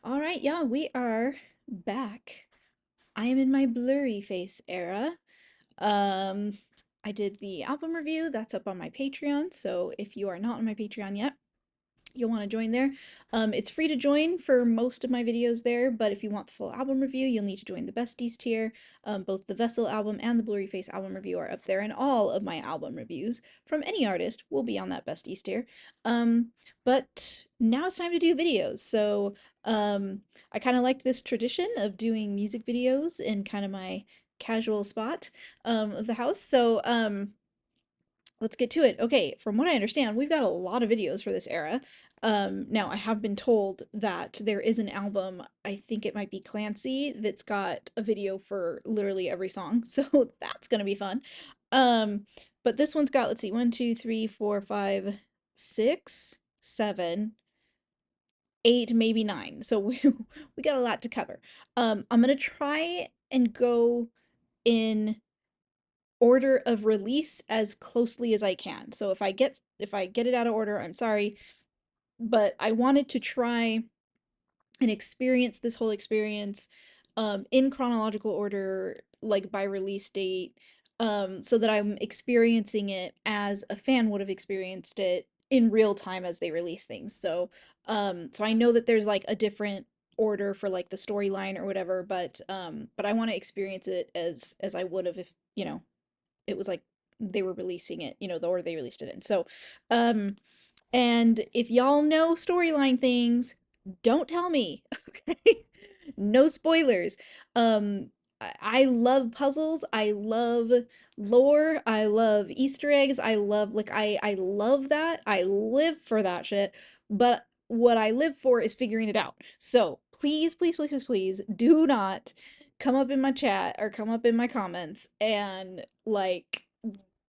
All right, yeah, we are back. I am in my blurry face era. Um, I did the album review that's up on my Patreon, so if you are not on my Patreon yet, you'll want to join there. It's free to join for most of my videos there, but if you want the full album review, you'll need to join the Besties tier. Both the Vessel album and the Blurry Face album review are up there, and all of my album reviews from any artist will be on that Besties tier. But now it's time to do videos. So I kind of like this tradition of doing music videos in kind of my casual spot of the house. So let's get to it. Okay, from what I understand, we've got a lot of videos for this era. Now I have been told that there is an album, I think it might be Clancy, that's got a video for literally every song, so that's gonna be fun. Um, but this one's got, let's see, one, two, three, four, five, six, seven, eight, maybe nine. So we got a lot to cover. I'm gonna try and go in order of release as closely as I can. So if I get it out of order, I'm sorry, but I wanted to try and experience this whole experience in chronological order, like by release date, so that I'm experiencing it as a fan would have experienced it in real time as they release things. So I know that there's like a different order for like the storyline or whatever, but I want to experience it as I would have if, it was like they were releasing it, the order they released it in. Um, and if y'all know storyline things, don't tell me, okay? No spoilers. I love puzzles. I love lore. I love Easter eggs. I love that. I live for that shit. But what I live for is figuring it out. So please, please, please, please, please do not come up in my chat or come up in my comments and like,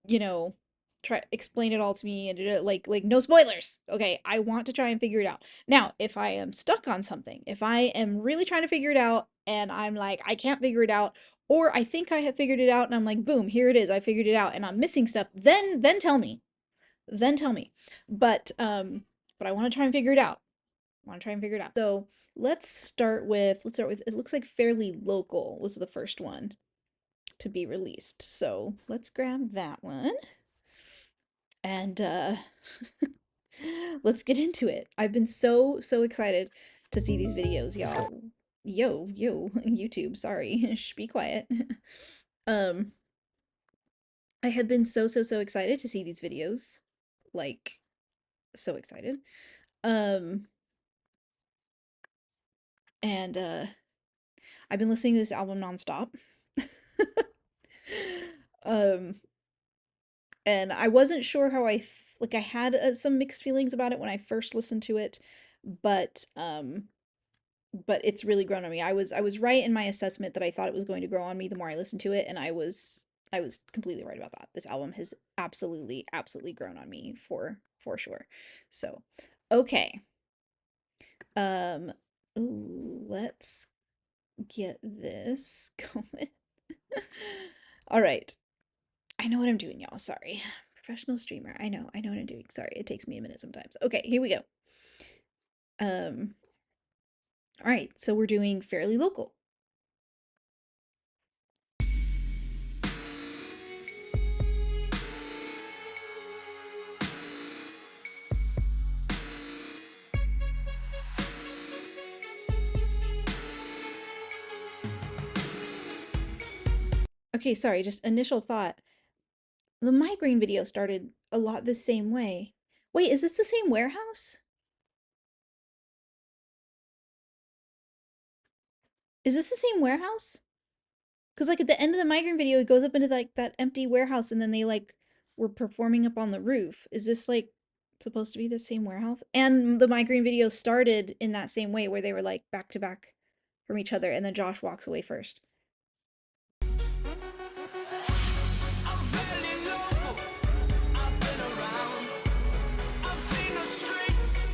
you know, try explain it all to me and like no spoilers. Okay, I want to try and figure it out. Now, if I am stuck on something, if I am really trying to figure it out and I'm like I can't figure it out, or I think I have figured it out and I'm like boom, here it is, I figured it out and I'm missing stuff, then tell me. Then tell me. But I want to try and figure it out. I want to try and figure it out. So, let's start with it looks like Fairly Local was the first one to be released. So, let's grab that one. And let's get into it. I've been so excited to see these videos, y'all. Yo, YouTube, sorry. Shh, be quiet. Um, I have been so excited to see these videos. Like, so excited. Um, and I've been listening to this album nonstop. Um, and I wasn't sure how like I had some mixed feelings about it when I first listened to it, but it's really grown on me. I was right in my assessment that I thought it was going to grow on me the more I listened to it, and I was completely right about that. This album has absolutely grown on me for sure. So, okay. Um let's get this going. All right. I know what I'm doing, y'all. Sorry. Professional streamer. I know what I'm doing. Sorry. It takes me a minute sometimes. Okay, here we go. All right. So we're doing Fairly Local. Okay, sorry, just initial thought. The migraine video started a lot the same way. Wait, is this the same warehouse? Is this the same warehouse? Because like at the end of the migraine video, it goes up into like that empty warehouse and then they like were performing up on the roof. Is this like supposed to be the same warehouse? And the migraine video started in that same way where they were like back to back from each other and then Josh walks away first. I'm fairly local. I've been around. I've seen the streets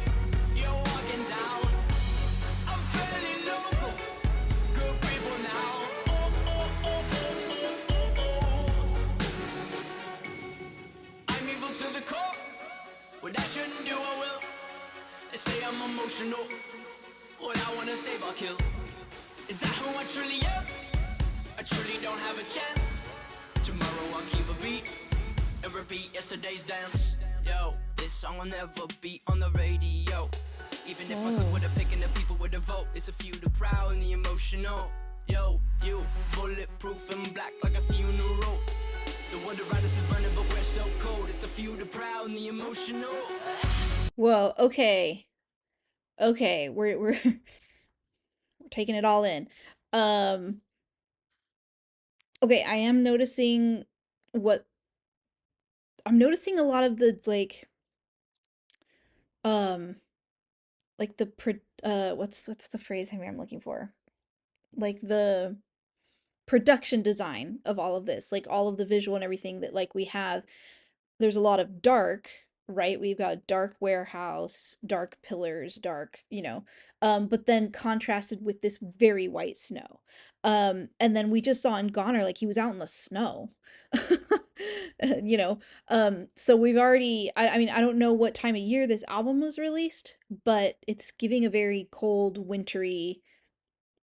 you're walking down. I'm fairly local. Good people now. I'm evil to the core. What I shouldn't do, I will. They say I'm emotional. What I wanna save or kill. Is that who I truly am? I truly don't have a chance. Tomorrow I'll keep a beat and repeat yesterday's dance. Yo, this song will never be on the radio. Even if I could Oh. with a pick and the people with a vote, it's a few, the proud and the emotional. Yo, you, bulletproof and black like a funeral. The wonder riders is burning, but we're so cold. It's a few, the proud and the emotional. Whoa, okay. Okay, we're we're taking it all in. Um, okay, I am noticing what I'm noticing a lot of the um like the what's the phrase I'm looking for? Like the production design of all of this, like all of the visual and everything that like we have. There's a lot of dark, right? We've got a dark warehouse, dark pillars, dark, but then contrasted with this very white snow. And then we just saw in Goner, like he was out in the snow. you know. So we've already I mean, I don't know what time of year this album was released, but it's giving a very cold, wintry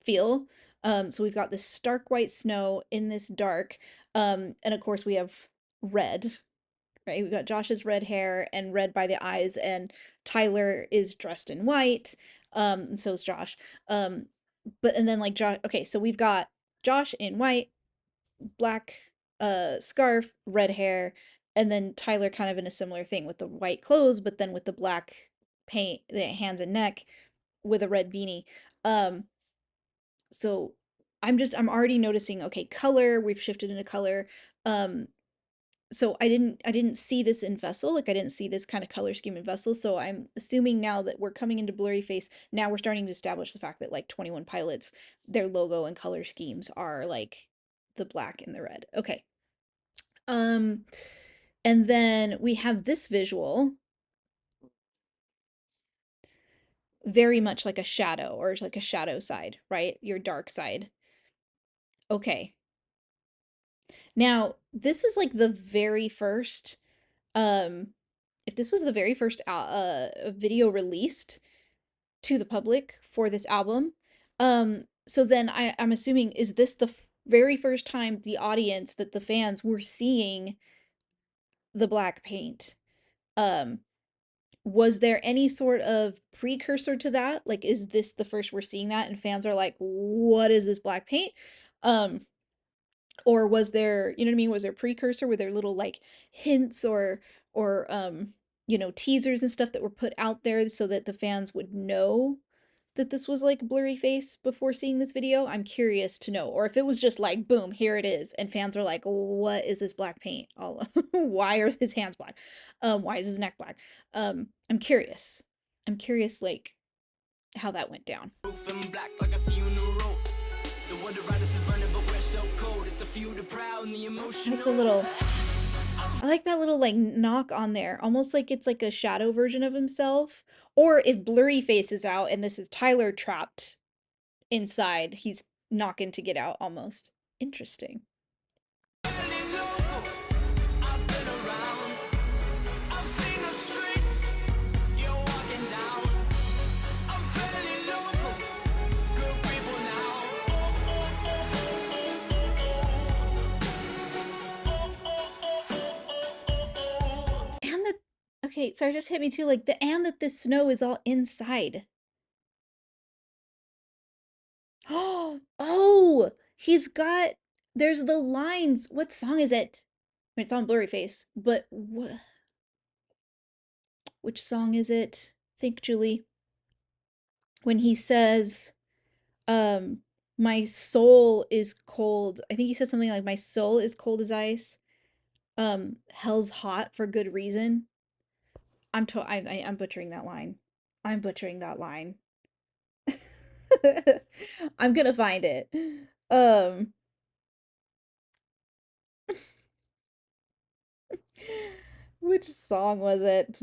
feel. So we've got this stark white snow in this dark. And of course we have red, right? We've got Josh's red hair and red by the eyes, and Tyler is dressed in white. And so is Josh. Um, but and then like Josh, okay, so we've got Josh in white, black scarf, red hair, and then Tyler kind of in a similar thing with the white clothes, but then with the black paint, the hands and neck with a red beanie. Um, so I'm already noticing, okay, color, we've shifted into color. Um, so I didn't see this in Vessel, like I didn't see this kind of color scheme in Vessel. So I'm assuming now that we're coming into Blurry Face, now we're starting to establish the fact that like 21 Pilots, their logo and color schemes are like the black and the red. Okay. Um, and then we have this visual, very much like a shadow or like a shadow side, right? Your dark side. Okay. Now, this is like the very first um if this was the very first video released to the public for this album, so then I'm assuming, is this the very first time the audience, that the fans were seeing the black paint? Um, was there any sort of precursor to that? Like, is this the first we're seeing that and fans are like, what is this black paint? Um, or was there, you know what I mean? Was there precursor? Were there little like hints or teasers and stuff that were put out there so that the fans would know that this was like Blurry Face before seeing this video? I'm curious to know. Or if it was just like, boom, here it is, and fans are like, what is this black paint? All why are his hands black? Why is his neck black? I'm curious. I'm curious like how that went down. Roof and black like a funeral. The wonder riders is burning, but we're so cold. It's a few, the proud and the I like the emotional. little I like that little like knock on there, almost like it's like a shadow version of himself. Or if Blurry Face is out and this is Tyler trapped inside, he's knocking to get out almost. Interesting. Fairly local. I've been around. I've seen the streets you're walking down. I'm fairly local. Good people now. Oh, oh, oh, oh, oh, oh, oh, oh, oh, oh, oh. And that okay, sorry, just hit me too. Like the and that this snow is all inside. Oh, he's got there's the lines. What song is it? I mean, it's on Blurry Face, but which song is it? Think, Julie. When he says um my soul is cold. I think he said something like my soul is cold as ice. Hell's hot for good reason. I'm butchering that line. I'm butchering that line. I'm gonna find it. Um which song was it?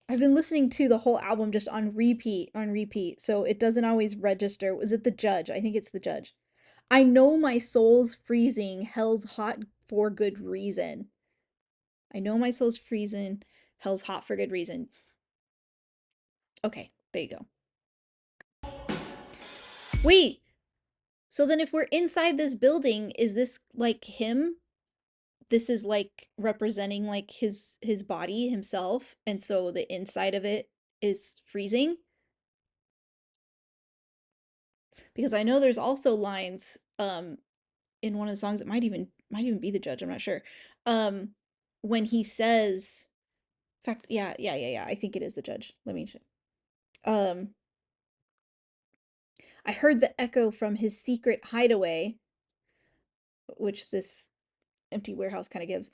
I've been listening to the whole album just on repeat, so it doesn't always register. Was it The Judge? I think it's The Judge. I know my soul's freezing, hell's hot for good reason. I know my soul's freezing, hell's hot for good reason. Okay, there you go. Wait, so then if we're inside this building, is this like him? This is like representing like his body himself, and so the inside of it is freezing? Because I know there's also lines in one of the songs that might even be the judge, I'm not sure. Um when he says, in fact, yeah, I think it is the judge. Let me um I heard the echo from his secret hideaway, which this empty warehouse kind of gives.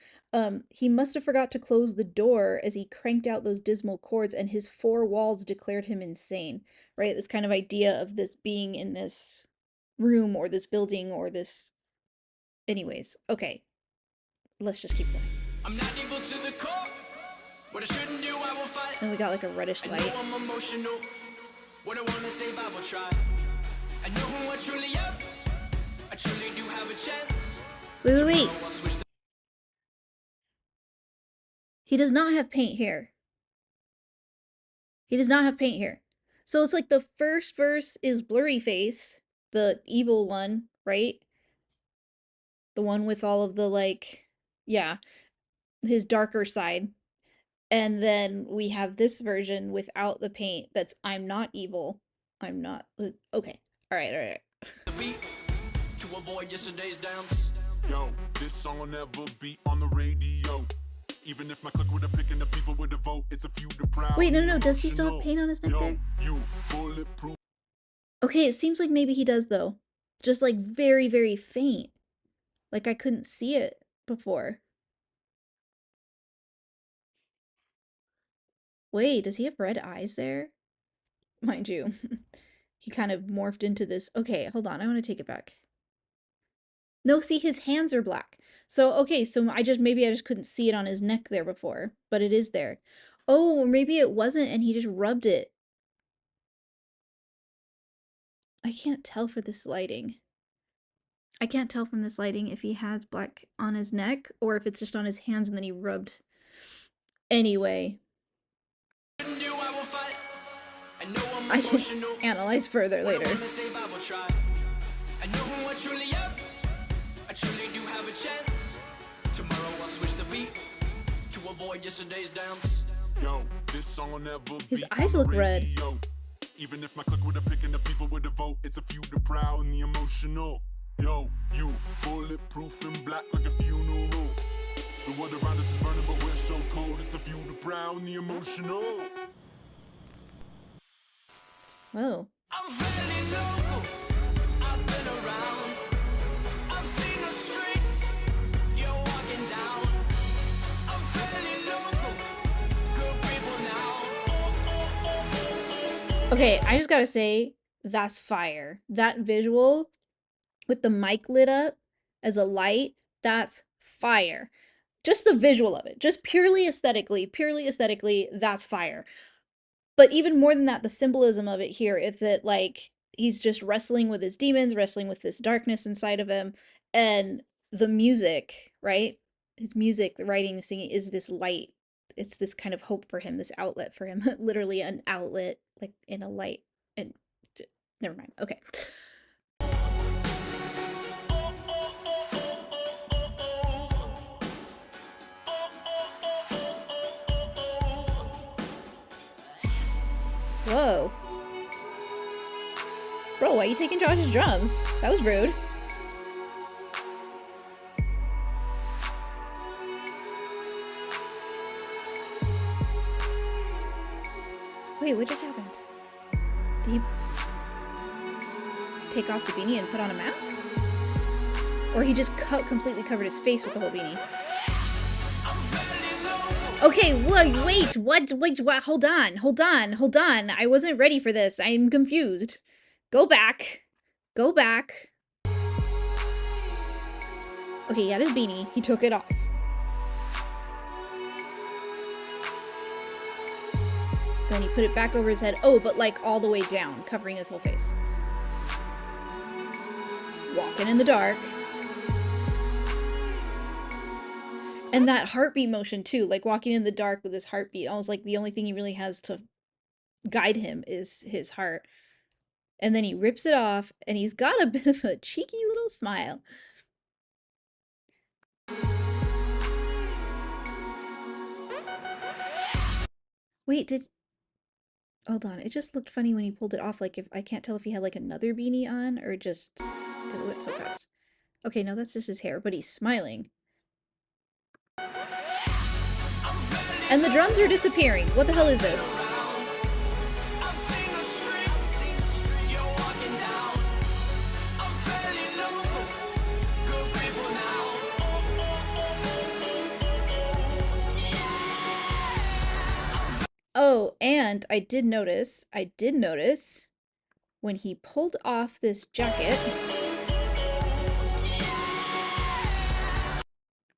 He must have forgot to close the door as he cranked out those dismal chords, and his four walls declared him insane. Right? This kind of idea of this being in this room or this building or this. Anyways, okay, let's just keep going. I'm not evil to the core. What I shouldn't do, I will fight. And we got like a reddish I know light. I'm emotional. What I wanna save, I will try. I know who I truly am. I truly do have a chance. Wait. He does not have paint here. He does not have paint here. So it's like the first verse is blurry face, the evil one, right? The one with all of the like, yeah, his darker side. And then we have this version without the paint that's I'm not evil. I'm not. Okay. All right. To avoid yesterday's dance. Yo, this song will never be on the radio. Even if my click would have picked the people would have vote, it's a few to proud. Wait, no. Does he still have paint on his neck there? You bulletproof. Okay, it seems like maybe he does though. Just like very, very faint. Like I couldn't see it before. Wait, does he have red eyes there? Mind you, he kind of morphed into this. Okay, hold on. I want to take it back. No, see, his hands are black. So, okay, so maybe I just couldn't see it on his neck there before, but it is there. Oh, or maybe it wasn't and he just rubbed it. I can't tell for this lighting. I can't tell from this lighting if he has black on his neck or if it's just on his hands and then he rubbed. Anyway, I can analyze further later. I know who I truly am. I truly do have a chance. Tomorrow I'll switch the beat to avoid yesterday's dance. Yo, this song will never His be eyes on look the red. radio. Even if my click would have picked the people would have vote, it's a few the proud and the emotional. Yo, you bulletproof and black like a funeral. The world around us is burning, but we're so cold. It's a few the proud and the emotional. Oh. I'm fairly local. I've been around. I've seen the streets you're walking down. I'm fairly local. Good people now. Okay, I just gotta say, that's fire. That visual with the mic lit up as a light, that's fire. Just the visual of it, just purely aesthetically, that's fire. But even more than that, the symbolism of it here, if that like he's just wrestling with his demons, wrestling with this darkness inside of him, and the music, right? His music, the writing, the singing is this light. It's this kind of hope for him, this outlet for him, literally an outlet, like in a light. And never mind. Okay. Whoa. Bro, why are you taking Josh's drums? That was rude. Wait, what just happened? Did he take off the beanie and put on a mask? Or he just completely covered his face with the whole beanie? Okay, wait, what? Hold on. I wasn't ready for this. I'm confused. Go back. Okay, he had his beanie. He took it off. Then he put it back over his head. Oh, but like all the way down, covering his whole face. Walking in the dark. And that heartbeat motion too, like walking in the dark with his heartbeat, almost like the only thing he really has to guide him is his heart. And then he rips it off, and he's got a bit of a cheeky little smile. Wait, did hold on. It just looked funny when he pulled it off. Like if I can't tell if he had like another beanie on or just because it went so fast. Okay, no, that's just his hair, but he's smiling. And the drums are disappearing. What the hell is this? Oh, and I did notice when he pulled off this jacket.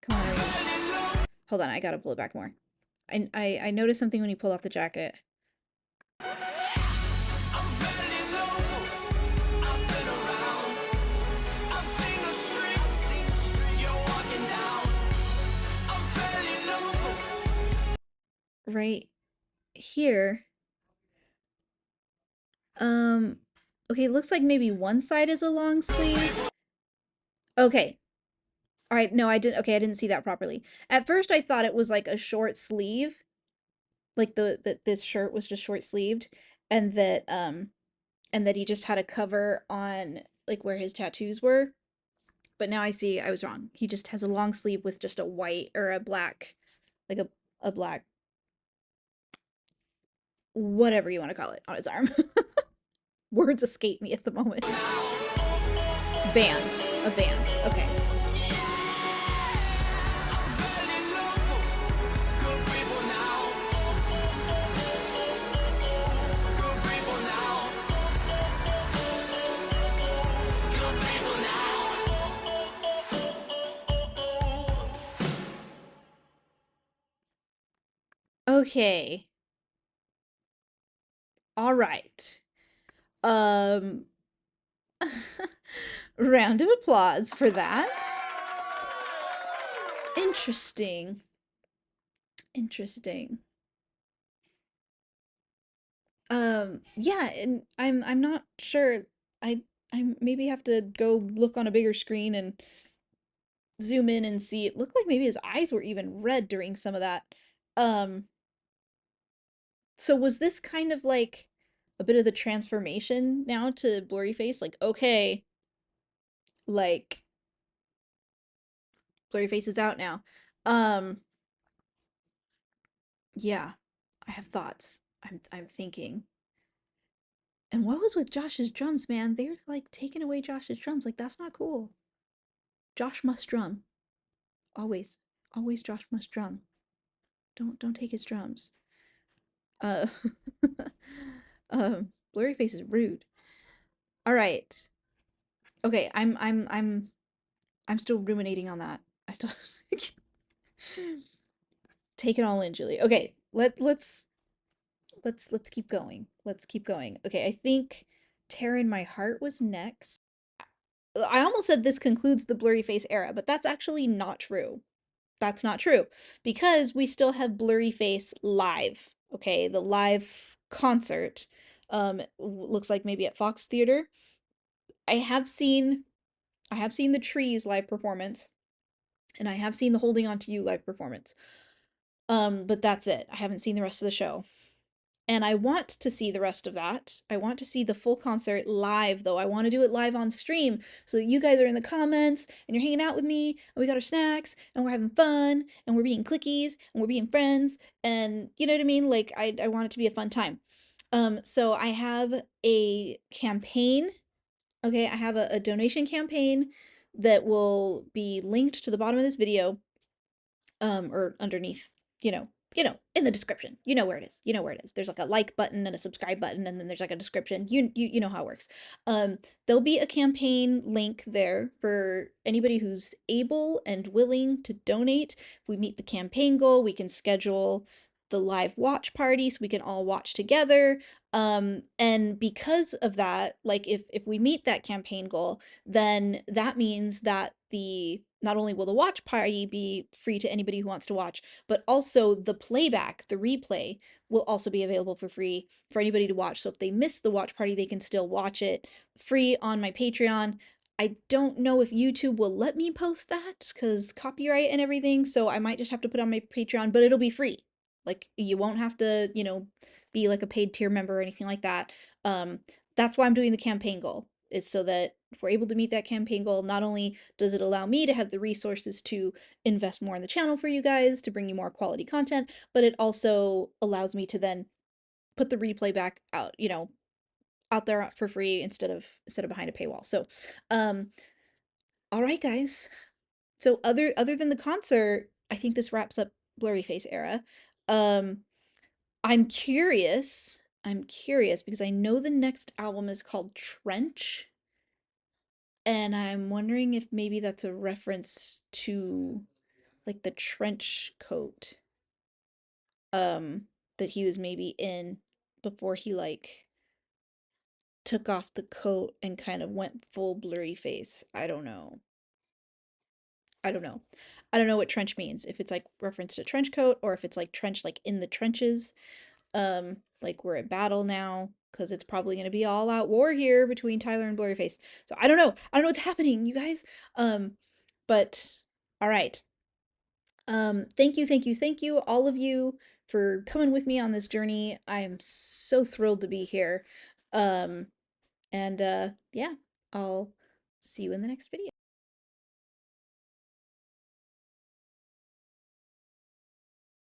Come on, Ariana. Hold on, I gotta pull it back more. I noticed something when he pulled off the jacket. Right here. Um, okay, it looks like maybe one side is a long sleeve. Okay. All right, no, I didn't. Okay, I didn't see that properly. At first, I thought it was like a short sleeve, like that this shirt was just short sleeved, and that he just had a cover on like where his tattoos were. But now I see I was wrong. He just has a long sleeve with just a white or a black, like a black, whatever you want to call it, on his arm. Words escape me at the moment. Band, a band. Okay. Okay. All right. Um round of applause for that. Interesting. Interesting. Yeah, and I'm not sure. I maybe have to go look on a bigger screen and zoom in and see. It looked like maybe his eyes were even red during some of that. Um, so was this kind of like a bit of the transformation now to blurry face? Like, okay, like blurry face is out now. Um, yeah, I have thoughts. I'm thinking. And what was with Josh's drums, man? They were like taking away Josh's drums. Like that's not cool. Josh must drum. Always. Always Josh must drum. Don't take his drums. Uh Blurry face is rude. All right. Okay, I'm still ruminating on that. I still take it all in, Julie. Okay, let's keep going. Let's keep going. Okay, I think Tear in My Heart was next. I almost said this concludes the blurry face era, but that's actually not true. That's not true because we still have blurry face live. Okay, the live concert looks like maybe at Fox Theater. I have seen I have seen the Trees live performance and I have seen the Holding On to You live performance. But that's it. I haven't seen the rest of the show. And I want to see the rest of that. I want to see the full concert live, though. I want to do it live on stream so that you guys are in the comments and you're hanging out with me and we got our snacks and we're having fun and we're being clickies and we're being friends and you know what I mean? Like I want it to be a fun time. So I have a campaign. Okay, I have a donation campaign that will be linked to the bottom of this video or underneath, in the description. You know where it is. You know where it is. There's like a like button and a subscribe button, and then there's like a description. You know how it works. There'll be a campaign link there for anybody who's able and willing to donate. If we meet the campaign goal, we can schedule the live watch party so we can all watch together. And because of that, like if we meet that campaign goal, then that means that the not only will the watch party be free to anybody who wants to watch, but also the playback, the replay will also be available for free for anybody to watch. So if they miss the watch party, they can still watch it free on my Patreon. I don't know if YouTube will let me post that because copyright and everything, so I might just have to put it on my Patreon, but it'll be free. Like you won't have to, be like a paid tier member or anything like that. Um, that's why I'm doing the campaign goal, is so that if we're able to meet that campaign goal, not only does it allow me to have the resources to invest more in the channel for you guys, to bring you more quality content, but it also allows me to then put the replay back out, out there for free instead of behind a paywall. So, um, all right, guys. So other than the concert, I think this wraps up Blurry Face era. Um, I'm curious. I'm curious because I know the next album is called Trench, and I'm wondering if maybe that's a reference to like the trench coat um that he was maybe in before he like took off the coat and kind of went full blurry face. I don't know. I don't know. I don't know what trench means. If it's like reference to trench coat or if it's like trench like in the trenches. Like we're at battle now because it's probably going to be all out war here between Tyler and Blurryface. So I don't know. I don't know what's happening, you guys. Um but all right. Thank you all of you for coming with me on this journey. I am so thrilled to be here. Um and yeah, I'll see you in the next video.